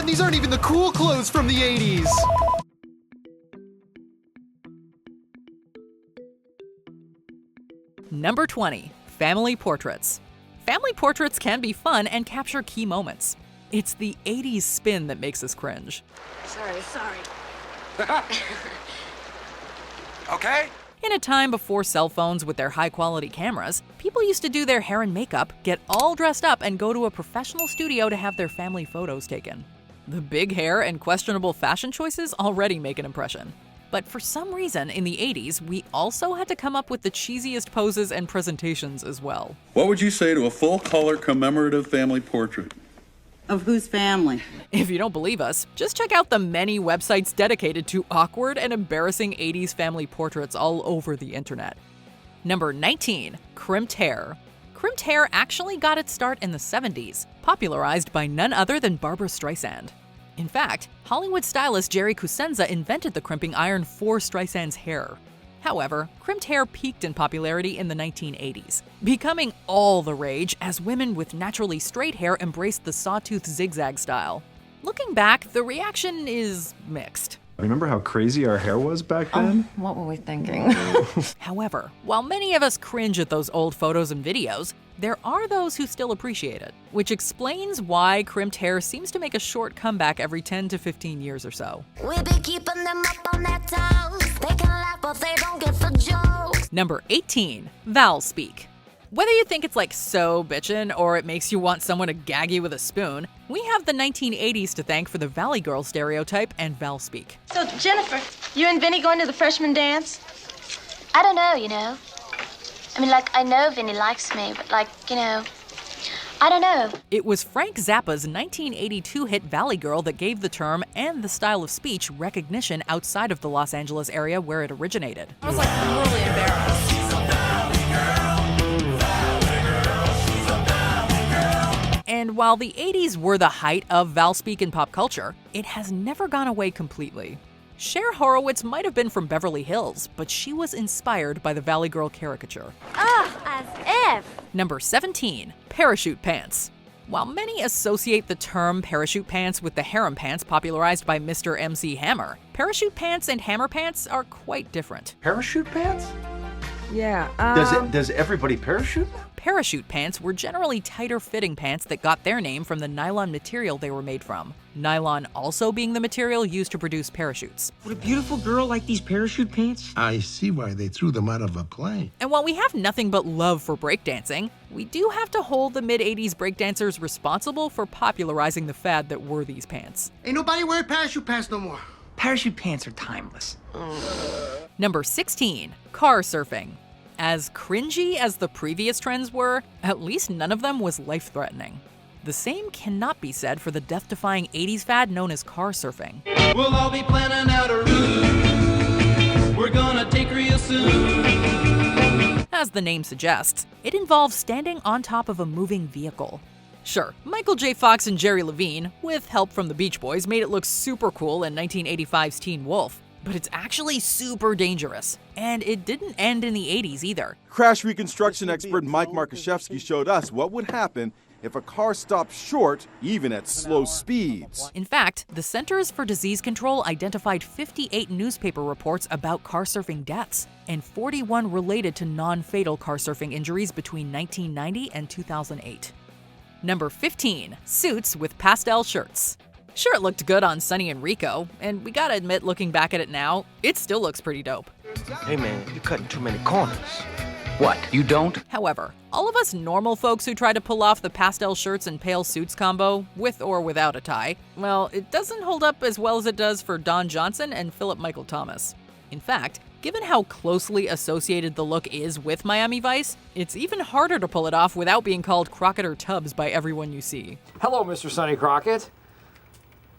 man, these aren't even the cool clothes from the 80s! Number 20. Family portraits. Family portraits can be fun and capture key moments. It's the 80s spin that makes us cringe. Sorry. Okay? In a time before cell phones with their high-quality cameras, people used to do their hair and makeup, get all dressed up, and go to a professional studio to have their family photos taken. The big hair and questionable fashion choices already make an impression. But for some reason, in the 80s, we also had to come up with the cheesiest poses and presentations as well. What would you say to a full-color commemorative family portrait? Of whose family? If you don't believe us, just check out the many websites dedicated to awkward and embarrassing 80s family portraits all over the internet. Number 19. Crimped hair. Crimped hair actually got its start in the 70s, popularized by none other than Barbra Streisand. In fact, Hollywood stylist Jerry Cosenza invented the crimping iron for Streisand's hair. However, crimped hair peaked in popularity in the 1980s, becoming all the rage as women with naturally straight hair embraced the sawtooth zigzag style. Looking back, the reaction is mixed. Remember how crazy our hair was back then? What were we thinking? However, while many of us cringe at those old photos and videos, there are those who still appreciate it, which explains why crimped hair seems to make a short comeback every 10 to 15 years or so. We be keeping them up on their toes. They can laugh, but they don't get the joke. Number 18. Val speak. Whether you think it's like so bitchin' or it makes you want someone to gag you with a spoon, we have the 1980s to thank for the Valley Girl stereotype and Val speak. So, Jennifer, you and Vinny going to the freshman dance? I don't know, you know. I mean, like, I know Vinny likes me, but, like, you know, I don't know. It was Frank Zappa's 1982 hit Valley Girl that gave the term and the style of speech recognition outside of the Los Angeles area where it originated. I was like really embarrassed. And while the 80s were the height of Val speak in pop culture, it has never gone away completely. Cher Horowitz might have been from Beverly Hills, but she was inspired by the Valley Girl caricature. Ugh, as if. Number 17. Parachute pants. While many associate the term parachute pants with the harem pants popularized by Mr. MC Hammer, parachute pants and hammer pants are quite different. Parachute pants? Yeah, Does everybody parachute? Parachute pants were generally tighter fitting pants that got their name from the nylon material they were made from. Nylon also being the material used to produce parachutes. Would a beautiful girl like these parachute pants? I see why they threw them out of a plane. And while we have nothing but love for breakdancing, we do have to hold the mid-80s breakdancers responsible for popularizing the fad that were these pants. Ain't nobody wearing parachute pants no more. Parachute pants are timeless. Number 16. Car surfing. As cringy as the previous trends were, at least none of them was life-threatening. The same cannot be said for the death-defying 80s fad known as car surfing. We'll all be planning out a route. We're gonna take real soon. As the name suggests, it involves standing on top of a moving vehicle. Sure, Michael J. Fox and Jerry Levine, with help from the Beach Boys, made it look super cool in 1985's Teen Wolf. But it's actually super dangerous. And it didn't end in the 80s either. Crash reconstruction expert Mike Markuszewski showed us what would happen if a car stopped short, even at slow speeds. In fact, the Centers for Disease Control identified 58 newspaper reports about car surfing deaths, and 41 related to non-fatal car surfing injuries between 1990 and 2008. Number 15. Suits with pastel shirts. Sure, it looked good on Sonny and Rico, and we gotta admit, looking back at it now, it still looks pretty dope. Hey man, you're cutting too many corners. What, you don't? However, all of us normal folks who try to pull off the pastel shirts and pale suits combo, with or without a tie, well, it doesn't hold up as well as it does for Don Johnson and Philip Michael Thomas. In fact, given how closely associated the look is with Miami Vice, it's even harder to pull it off without being called Crockett or Tubbs by everyone you see. Hello, Mr. Sonny Crockett.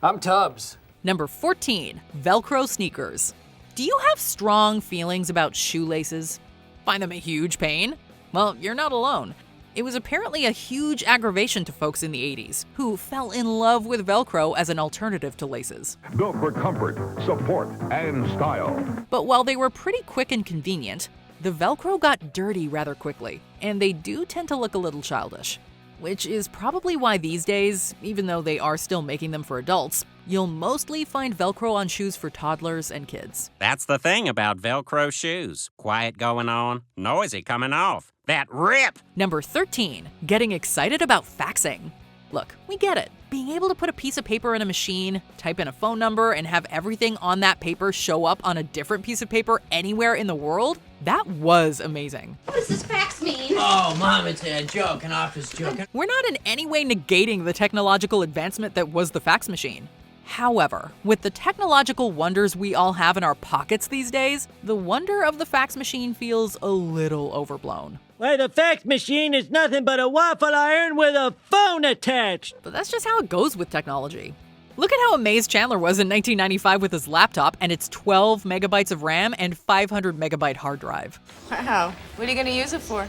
I'm Tubbs. Number 14. Velcro sneakers. Do you have strong feelings about shoelaces? Find them a huge pain? Well, you're not alone. It was apparently a huge aggravation to folks in the 80s, who fell in love with Velcro as an alternative to laces. Built for comfort, support, and style. But while they were pretty quick and convenient, the Velcro got dirty rather quickly, and they do tend to look a little childish. which is probably why these days, even though they are still making them for adults, you'll mostly find Velcro on shoes for toddlers and kids. That's the thing about Velcro shoes. Quiet going on, noisy coming off. That rip! Number 13, getting excited about faxing. Look, we get it. Being able to put a piece of paper in a machine, type in a phone number, and have everything on that paper show up on a different piece of paper anywhere in the world, that was amazing. What does this fax mean? Oh, Mom, it's a joke, an office joke. We're not in any way negating the technological advancement that was the fax machine. However, with the technological wonders we all have in our pockets these days, the wonder of the fax machine feels a little overblown. Why, the fax machine is nothing but a waffle iron with a phone attached. But that's just how it goes with technology. Look at how amazed Chandler was in 1995 with his laptop and its 12 megabytes of RAM and 500 megabyte hard drive. Wow. What are you going to use it for?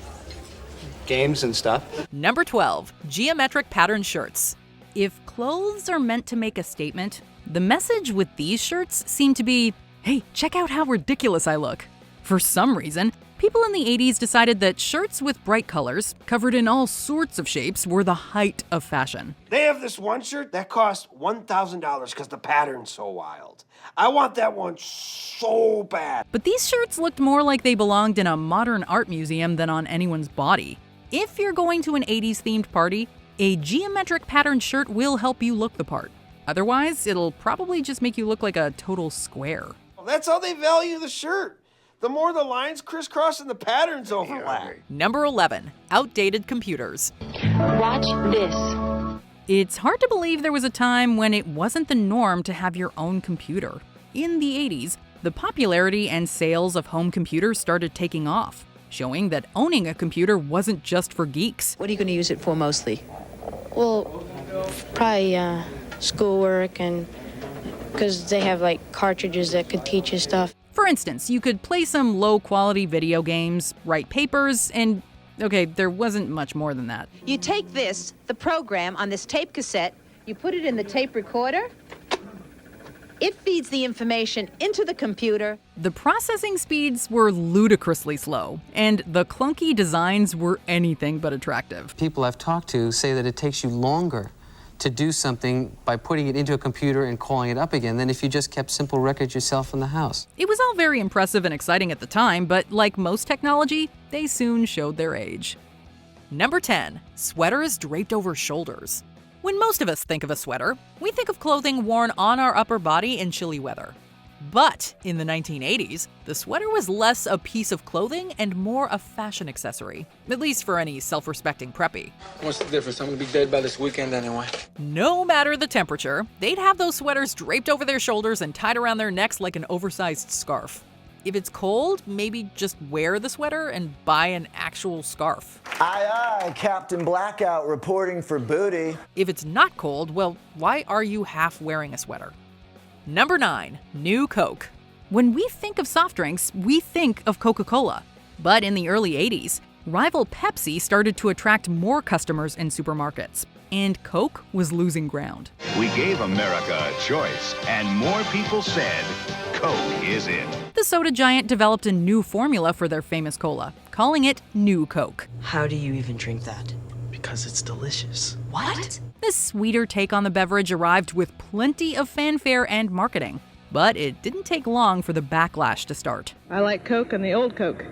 Games and stuff. Number 12, geometric pattern shirts. If clothes are meant to make a statement, the message with these shirts seemed to be, hey, check out how ridiculous I look. For some reason, people in the 80s decided that shirts with bright colors, covered in all sorts of shapes, were the height of fashion. They have this one shirt that costs $1,000 because the pattern's so wild. I want that one so bad. But these shirts looked more like they belonged in a modern art museum than on anyone's body. If you're going to an 80s themed party, a geometric pattern shirt will help you look the part. Otherwise, it'll probably just make you look like a total square. That's how they value the shirt. The more the lines crisscross and the patterns overlap. Number 11, outdated computers. Watch this. It's hard to believe there was a time when it wasn't the norm to have your own computer. In the 80s, the popularity and sales of home computers started taking off, showing that owning a computer wasn't just for geeks. What are you going to use it for mostly? Well, probably schoolwork, and because they have like cartridges that could teach you stuff. For instance, you could play some low-quality video games, write papers, and okay, there wasn't much more than that. You take this, the program on this tape cassette, you put it in the tape recorder, it feeds the information into the computer. The processing speeds were ludicrously slow, and the clunky designs were anything but attractive. People I've talked to say that it takes you longer to do something by putting it into a computer and calling it up again than if you just kept simple records yourself in the house. It was all very impressive and exciting at the time, but like most technology, they soon showed their age. Number 10, sweaters draped over shoulders. When most of us think of a sweater, we think of clothing worn on our upper body in chilly weather. But in the 1980s, the sweater was less a piece of clothing and more a fashion accessory, at least for any self-respecting preppy. What's the difference? I'm gonna be dead by this weekend anyway. No matter the temperature, they'd have those sweaters draped over their shoulders and tied around their necks like an oversized scarf. If it's cold, maybe just wear the sweater and buy an actual scarf. Aye, aye, Captain Blackout reporting for booty. If it's not cold, well, why are you half wearing a sweater? Number 9, New Coke. When we think of soft drinks, we think of Coca-Cola. But in the early 80s, rival Pepsi started to attract more customers in supermarkets, and Coke was losing ground. We gave America a choice, and more people said, Coke is it. The soda giant developed a new formula for their famous cola, calling it New Coke. How do you even drink that? Because it's delicious. What? This sweeter take on the beverage arrived with plenty of fanfare and marketing, but it didn't take long for the backlash to start. I like Coke and the old Coke.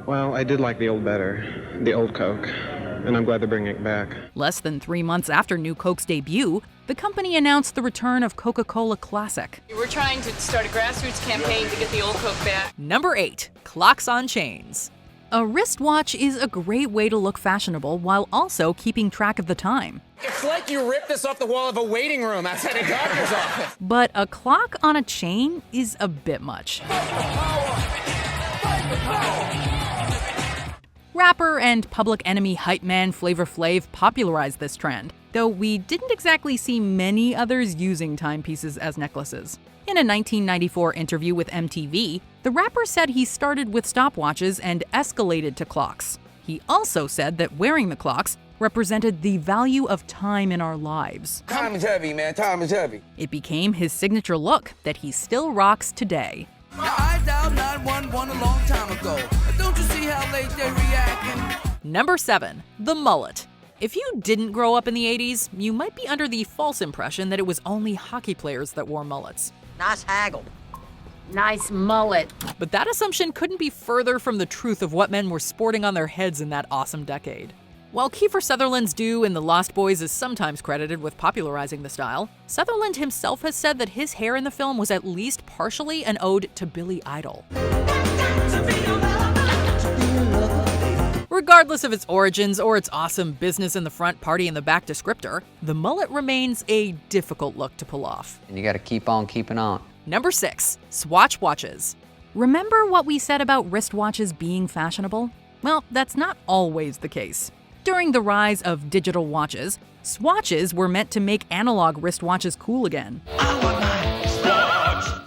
Well, I did like the old better, the old Coke, and I'm glad they're bringing it back. Less than 3 months after New Coke's debut, the company announced the return of Coca-Cola Classic. We're trying to start a grassroots campaign to get the old Coke back. Number 8, clocks on chains. A wristwatch is a great way to look fashionable while also keeping track of the time. It's like you ripped this off the wall of a waiting room outside a doctor's office. But a clock on a chain is a bit much. Rapper and Public Enemy hype man Flavor Flav popularized this trend, though we didn't exactly see many others using timepieces as necklaces. In a 1994 interview with MTV, the rapper said he started with stopwatches and escalated to clocks. He also said that wearing the clocks represented the value of time in our lives. Time is heavy, man. Time is heavy. It became his signature look that he still rocks today. Now, I dialed 911 a long time ago. Don't you see how late they're reacting? Number 7, the mullet. If you didn't grow up in the 80s, you might be under the false impression that it was only hockey players that wore mullets. Nice haggle. Nice mullet. But that assumption couldn't be further from the truth of what men were sporting on their heads in that awesome decade. While Kiefer Sutherland's due in The Lost Boys is sometimes credited with popularizing the style, Sutherland himself has said that his hair in the film was at least partially an ode to Billy Idol. Regardless of its origins or its awesome business in the front, party in the back descriptor, the mullet remains a difficult look to pull off. And you gotta keep on keeping on. Number 6. Swatch watches. Remember what we said about wristwatches being fashionable? Well, that's not always the case. During the rise of digital watches, swatches were meant to make analog wristwatches cool again.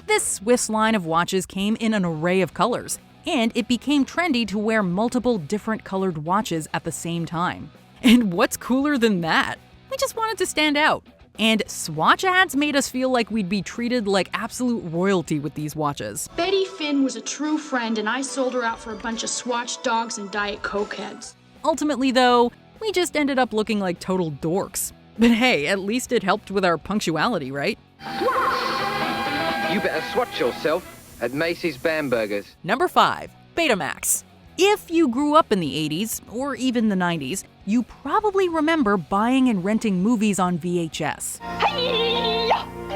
This Swiss line of watches came in an array of colors, and it became trendy to wear multiple different colored watches at the same time. And what's cooler than that? We just wanted to stand out. And Swatch ads made us feel like we'd be treated like absolute royalty with these watches. Betty Finn was a true friend, and I sold her out for a bunch of Swatch dogs and Diet Coke heads. Ultimately, though, we just ended up looking like total dorks. But hey, at least it helped with our punctuality, right? You better swatch yourself at Macy's Bambergers. Number 5. Betamax. If you grew up in the 80s, or even the 90s, you probably remember buying and renting movies on VHS.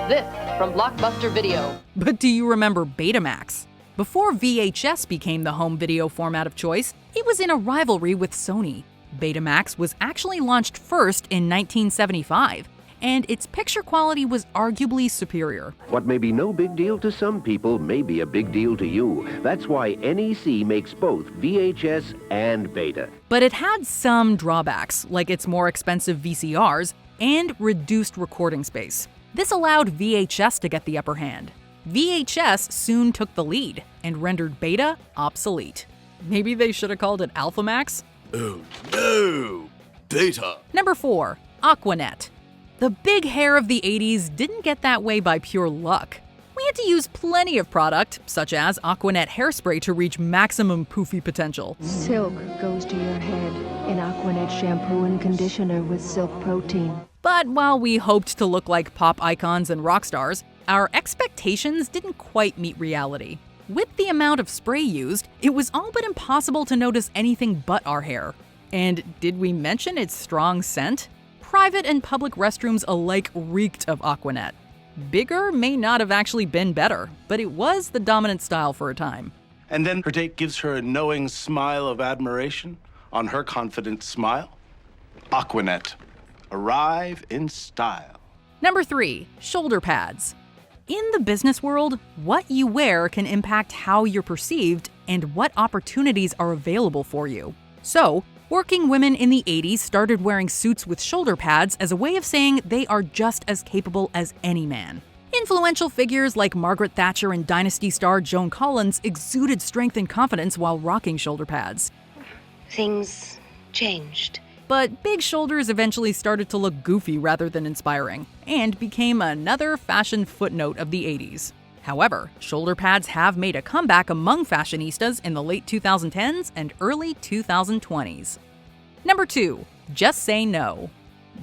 This from Blockbuster Video. But do you remember Betamax? Before VHS became the home video format of choice, it was in a rivalry with Sony. Betamax was actually launched first in 1975, and its picture quality was arguably superior. What may be no big deal to some people may be a big deal to you. That's why NEC makes both VHS and Beta. But it had some drawbacks, like its more expensive VCRs and reduced recording space. This allowed VHS to get the upper hand. VHS soon took the lead and rendered Beta obsolete. Maybe they should have called it Alphamax? Oh no! Beta! Number 4. Aquanet. The big hair of the 80s didn't get that way by pure luck. We had to use plenty of product, such as Aquanet hairspray, to reach maximum poofy potential. Silk goes to your head in Aquanet shampoo and conditioner with silk protein. But while we hoped to look like pop icons and rock stars, our expectations didn't quite meet reality. With the amount of spray used, it was all but impossible to notice anything but our hair. And did we mention its strong scent? Private and public restrooms alike reeked of Aquanet. Bigger may not have actually been better, but it was the dominant style for a time. And then her date gives her a knowing smile of admiration on her confident smile. Aquanet. Arrive in style. Number 3. Shoulder pads. In the business world, what you wear can impact how you're perceived and what opportunities are available for you. So, working women in the 80s started wearing suits with shoulder pads as a way of saying they are just as capable as any man. Influential figures like Margaret Thatcher and Dynasty star Joan Collins exuded strength and confidence while rocking shoulder pads. Things changed. But big shoulders eventually started to look goofy rather than inspiring, and became another fashion footnote of the 80s. However, shoulder pads have made a comeback among fashionistas in the late 2010s and early 2020s. Number 2. Just say no.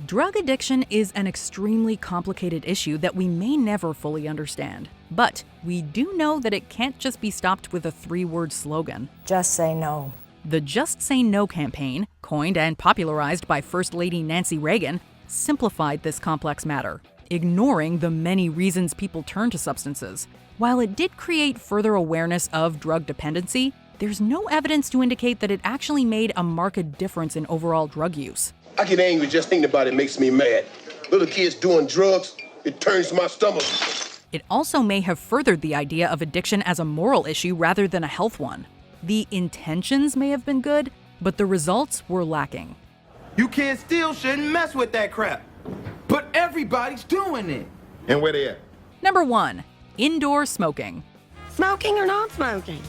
Drug addiction is an extremely complicated issue that we may never fully understand. But we do know that it can't just be stopped with a 3-word slogan. Just say no. The Just Say No campaign, coined and popularized by First Lady Nancy Reagan, simplified this complex matter, ignoring the many reasons people turn to substances. While it did create further awareness of drug dependency, there's no evidence to indicate that it actually made a marked difference in overall drug use. I get angry just thinking about it makes me mad. Little kids doing drugs, it turns my stomach. It also may have furthered the idea of addiction as a moral issue rather than a health one. The intentions may have been good, but the results were lacking. You kids still shouldn't mess with that crap. But everybody's doing it. And where they at? Number 1. Indoor smoking. Smoking or not smoking?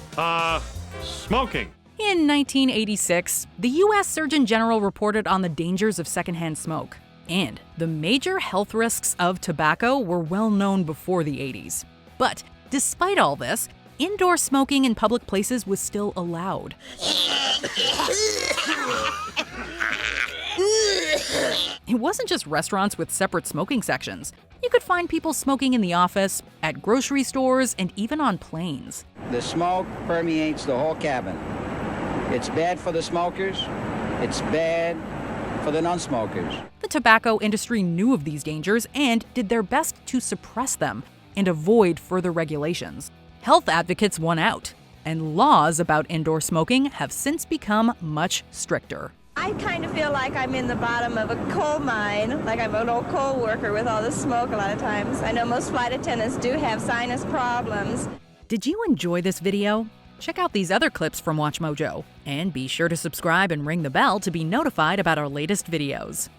Smoking. In 1986, the U.S. Surgeon General reported on the dangers of secondhand smoke. And the major health risks of tobacco were well known before the 80s. But despite all this, indoor smoking in public places was still allowed. It wasn't just restaurants with separate smoking sections. You could find people smoking in the office, at grocery stores, and even on planes. The smoke permeates the whole cabin. It's bad for the smokers. It's bad for the non-smokers. The tobacco industry knew of these dangers and did their best to suppress them and avoid further regulations. Health advocates won out, and laws about indoor smoking have since become much stricter. I kind of feel like I'm in the bottom of a coal mine, like I'm an old coal worker with all the smoke a lot of times. I know most flight attendants do have sinus problems. Did you enjoy this video? Check out these other clips from WatchMojo, and be sure to subscribe and ring the bell to be notified about our latest videos.